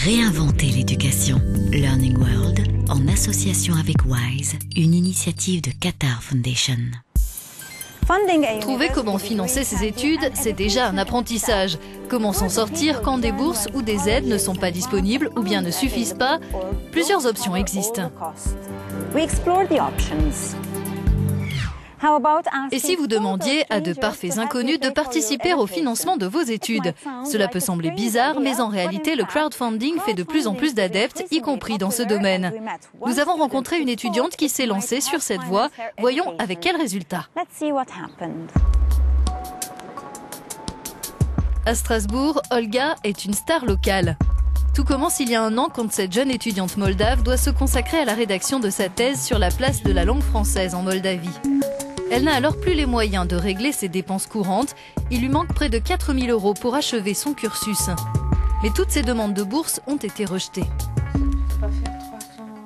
Réinventer l'éducation. Learning World, en association avec WISE, une initiative de Qatar Foundation. Trouver comment financer ses études, c'est déjà un apprentissage. Comment s'en sortir quand des bourses ou des aides ne sont pas disponibles ou bien ne suffisent pas? Plusieurs options existent. Et si vous demandiez à de parfaits inconnus de participer au financement de vos études? Cela peut sembler bizarre, mais en réalité, le crowdfunding fait de plus en plus d'adeptes, y compris dans ce domaine. Nous avons rencontré une étudiante qui s'est lancée sur cette voie. Voyons avec quel résultat. À Strasbourg, Olga est une star locale. Tout commence il y a un an quand cette jeune étudiante moldave doit se consacrer à la rédaction de sa thèse sur la place de la langue française en Moldavie. Elle n'a alors plus les moyens de régler ses dépenses courantes. Il lui manque près de 4 000 € pour achever son cursus. Mais toutes ses demandes de bourse ont été rejetées.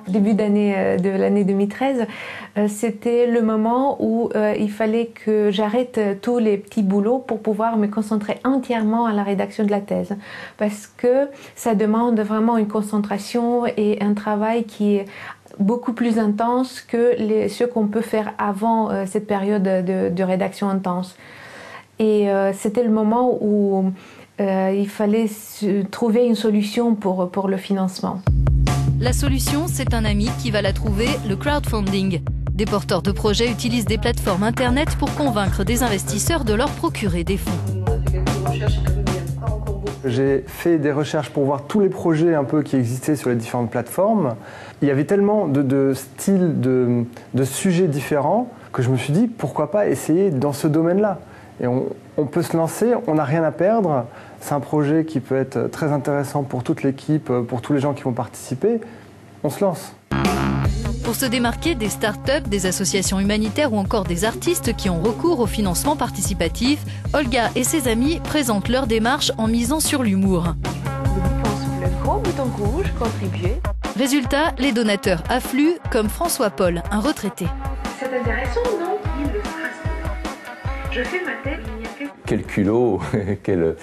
Début d'année de l'année 2013, c'était le moment où il fallait que j'arrête tous les petits boulots pour pouvoir me concentrer entièrement à la rédaction de la thèse. Parce que ça demande vraiment une concentration et un travail qui est beaucoup plus intense que ce qu'on peut faire avant cette période de rédaction intense. Et c'était le moment où il fallait trouver une solution pour le financement. La solution, c'est un ami qui va la trouver, le crowdfunding. Des porteurs de projets utilisent des plateformes internet pour convaincre des investisseurs de leur procurer des fonds. J'ai fait des recherches pour voir tous les projets un peu qui existaient sur les différentes plateformes. Il y avait tellement de styles, de sujets différents que je me suis dit pourquoi pas essayer dans ce domaine-là. Et on peut se lancer, on n'a rien à perdre. C'est un projet qui peut être très intéressant pour toute l'équipe, pour tous les gens qui vont participer. On se lance. Pour se démarquer des start-up, des associations humanitaires ou encore des artistes qui ont recours au financement participatif, Olga et ses amis présentent leur démarche en misant sur l'humour. Résultat, les donateurs affluent, comme François Paul, un retraité. C'est intéressant, non? Je fais ma tête. Quel culot, quel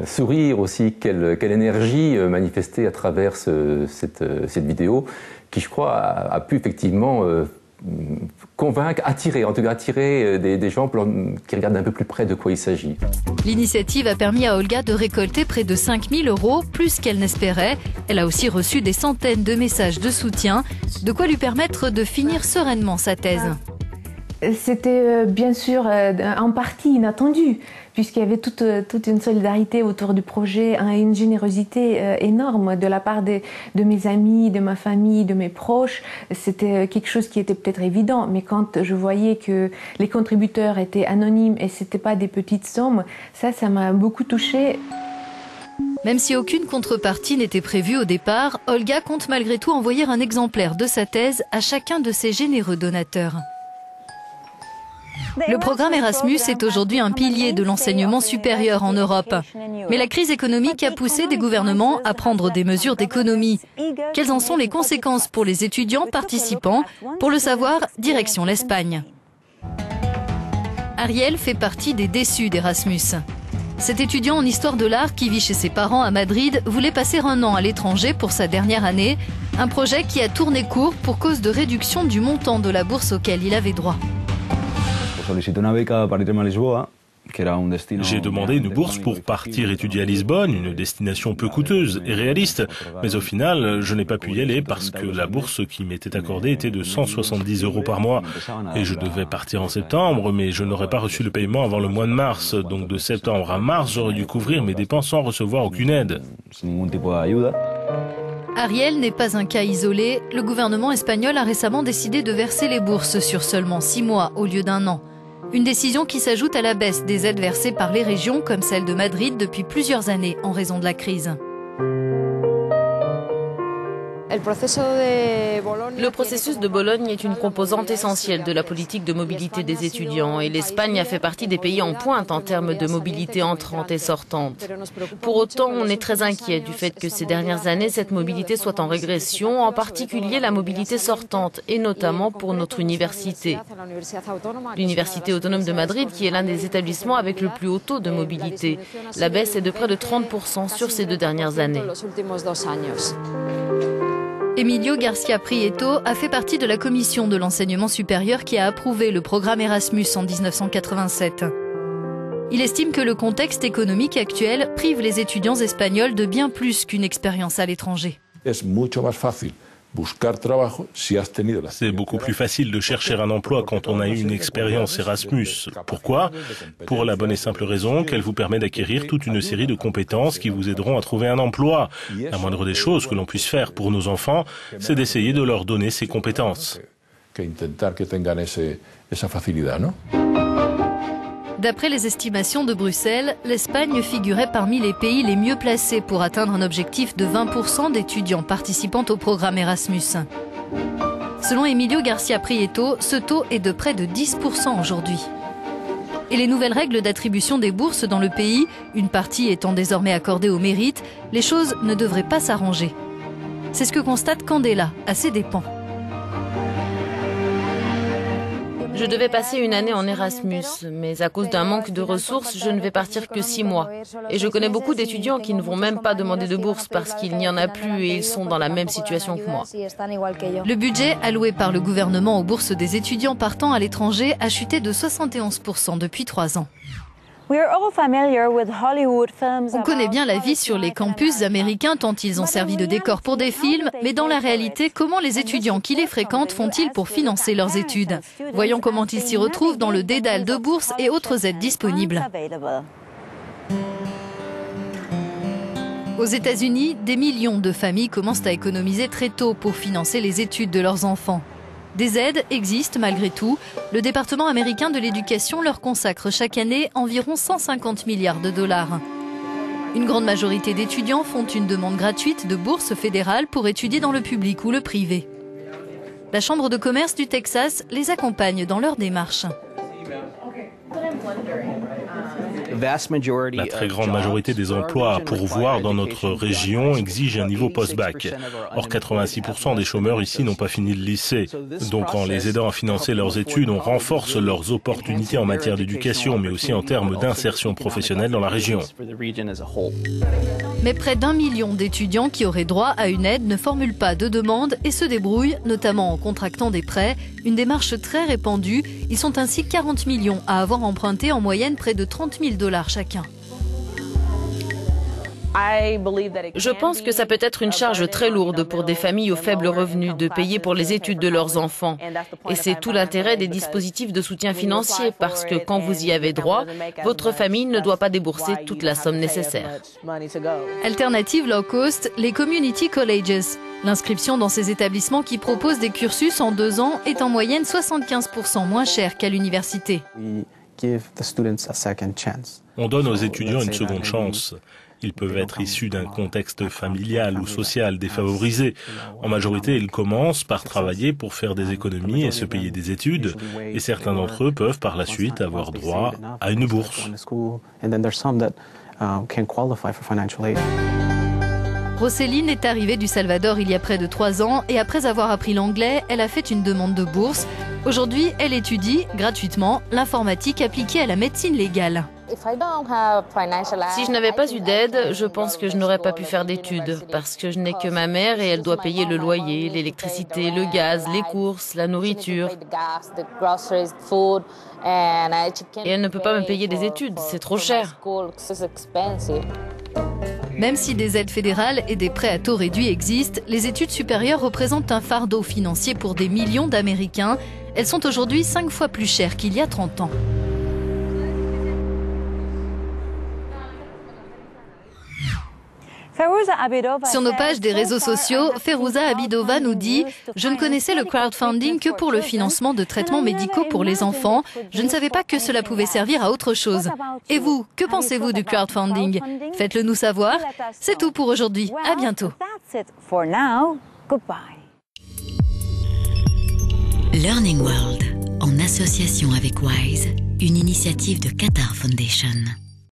sourire aussi, quelle énergie manifestée à travers cette vidéo qui, je crois, a pu effectivement convaincre, attirer des gens qui regardent un peu plus près de quoi il s'agit. L'initiative a permis à Olga de récolter près de 5 000 €, plus qu'elle n'espérait. Elle a aussi reçu des centaines de messages de soutien, de quoi lui permettre de finir sereinement sa thèse. C'était bien sûr en partie inattendu, puisqu'il y avait toute une solidarité autour du projet, une générosité énorme de la part de mes amis, de ma famille, de mes proches. C'était quelque chose qui était peut-être évident, mais quand je voyais que les contributeurs étaient anonymes et c'était pas des petites sommes, ça m'a beaucoup touchée. Même si aucune contrepartie n'était prévue au départ, Olga compte malgré tout envoyer un exemplaire de sa thèse à chacun de ses généreux donateurs. Le programme Erasmus est aujourd'hui un pilier de l'enseignement supérieur en Europe. Mais la crise économique a poussé des gouvernements à prendre des mesures d'économie. Quelles en sont les conséquences pour les étudiants participants? Pour le savoir, direction l'Espagne. Ariel fait partie des déçus d'Erasmus. Cet étudiant en histoire de l'art qui vit chez ses parents à Madrid voulait passer un an à l'étranger pour sa dernière année. Un projet qui a tourné court pour cause de réduction du montant de la bourse auquel il avait droit. J'ai demandé une bourse pour partir étudier à Lisbonne, une destination peu coûteuse et réaliste. Mais au final, je n'ai pas pu y aller parce que la bourse qui m'était accordée était de 170 € par mois. Et je devais partir en septembre, mais je n'aurais pas reçu le paiement avant le mois de mars. Donc de septembre à mars, j'aurais dû couvrir mes dépenses sans recevoir aucune aide. Ariel n'est pas un cas isolé. Le gouvernement espagnol a récemment décidé de verser les bourses sur seulement 6 mois au lieu d'1 an. Une décision qui s'ajoute à la baisse des aides versées par les régions comme celle de Madrid depuis plusieurs années en raison de la crise. Le processus de Bologne est une composante essentielle de la politique de mobilité des étudiants et l'Espagne a fait partie des pays en pointe en termes de mobilité entrante et sortante. Pour autant, on est très inquiet du fait que ces dernières années, cette mobilité soit en régression, en particulier la mobilité sortante et notamment pour notre université. L'Université autonome de Madrid, qui est l'un des établissements avec le plus haut taux de mobilité. La baisse est de près de 30% sur ces 2 dernières années. Emilio García Prieto a fait partie de la commission de l'enseignement supérieur qui a approuvé le programme Erasmus en 1987. Il estime que le contexte économique actuel prive les étudiants espagnols de bien plus qu'une expérience à l'étranger. C'est beaucoup plus facile de chercher un emploi quand on a eu une expérience Erasmus. Pourquoi? Pour la bonne et simple raison qu'elle vous permet d'acquérir toute une série de compétences qui vous aideront à trouver un emploi. La moindre des choses que l'on puisse faire pour nos enfants, c'est d'essayer de leur donner ces compétences. D'après les estimations de Bruxelles, l'Espagne figurait parmi les pays les mieux placés pour atteindre un objectif de 20% d'étudiants participant au programme Erasmus. Selon Emilio García Prieto, ce taux est de près de 10% aujourd'hui. Et les nouvelles règles d'attribution des bourses dans le pays, une partie étant désormais accordée au mérite, les choses ne devraient pas s'arranger. C'est ce que constate Candela à ses dépens. Je devais passer une année en Erasmus, mais à cause d'un manque de ressources, je ne vais partir que 6 mois. Et je connais beaucoup d'étudiants qui ne vont même pas demander de bourse parce qu'il n'y en a plus et ils sont dans la même situation que moi. Le budget alloué par le gouvernement aux bourses des étudiants partant à l'étranger a chuté de 71% depuis 3 ans. On connaît bien la vie sur les campus américains tant ils ont servi de décor pour des films, mais dans la réalité, comment les étudiants qui les fréquentent font-ils pour financer leurs études? Voyons comment ils s'y retrouvent dans le dédale de bourses et autres aides disponibles. Aux États-Unis, des millions de familles commencent à économiser très tôt pour financer les études de leurs enfants. Des aides existent malgré tout. Le département américain de l'éducation leur consacre chaque année environ 150 milliards de dollars. Une grande majorité d'étudiants font une demande gratuite de bourse fédérale pour étudier dans le public ou le privé. La Chambre de commerce du Texas les accompagne dans leur démarche. La très grande majorité des emplois à pourvoir dans notre région exigent un niveau post-bac. Or, 86% des chômeurs ici n'ont pas fini le lycée. Donc, en les aidant à financer leurs études, on renforce leurs opportunités en matière d'éducation, mais aussi en termes d'insertion professionnelle dans la région. Mais près d'1 million d'étudiants qui auraient droit à une aide ne formulent pas de demande et se débrouillent, notamment en contractant des prêts, une démarche très répandue. Ils sont ainsi 40 millions à avoir emprunté en moyenne près de 30 000 $ chacun. Je pense que ça peut être une charge très lourde pour des familles aux faibles revenus de payer pour les études de leurs enfants. Et c'est tout l'intérêt des dispositifs de soutien financier parce que quand vous y avez droit, votre famille ne doit pas débourser toute la somme nécessaire. Alternative low cost, les community colleges. L'inscription dans ces établissements qui proposent des cursus en 2 ans est en moyenne 75% moins chère qu'à l'université. On donne aux étudiants une seconde chance. Ils peuvent être issus d'un contexte familial ou social défavorisé. En majorité, ils commencent par travailler pour faire des économies et se payer des études. Et certains d'entre eux peuvent par la suite avoir droit à une bourse. Roselyne est arrivée du Salvador il y a près de 3 ans et après avoir appris l'anglais, elle a fait une demande de bourse. Aujourd'hui, elle étudie gratuitement l'informatique appliquée à la médecine légale. Si je n'avais pas eu d'aide, je pense que je n'aurais pas pu faire d'études parce que je n'ai que ma mère et elle doit payer le loyer, l'électricité, le gaz, les courses, la nourriture. Et elle ne peut pas me payer des études, c'est trop cher. Même si des aides fédérales et des prêts à taux réduits existent, les études supérieures représentent un fardeau financier pour des millions d'Américains. Elles sont aujourd'hui 5 fois plus chères qu'il y a 30 ans. Sur nos pages des réseaux sociaux, Ferouza Abidova nous dit « Je ne connaissais le crowdfunding que pour le financement de traitements médicaux pour les enfants. Je ne savais pas que cela pouvait servir à autre chose. Et vous, que pensez-vous du crowdfunding? Faites-le nous savoir. C'est tout pour aujourd'hui. À bientôt. Goodbye. Learning World, en association avec WISE, une initiative de Qatar Foundation.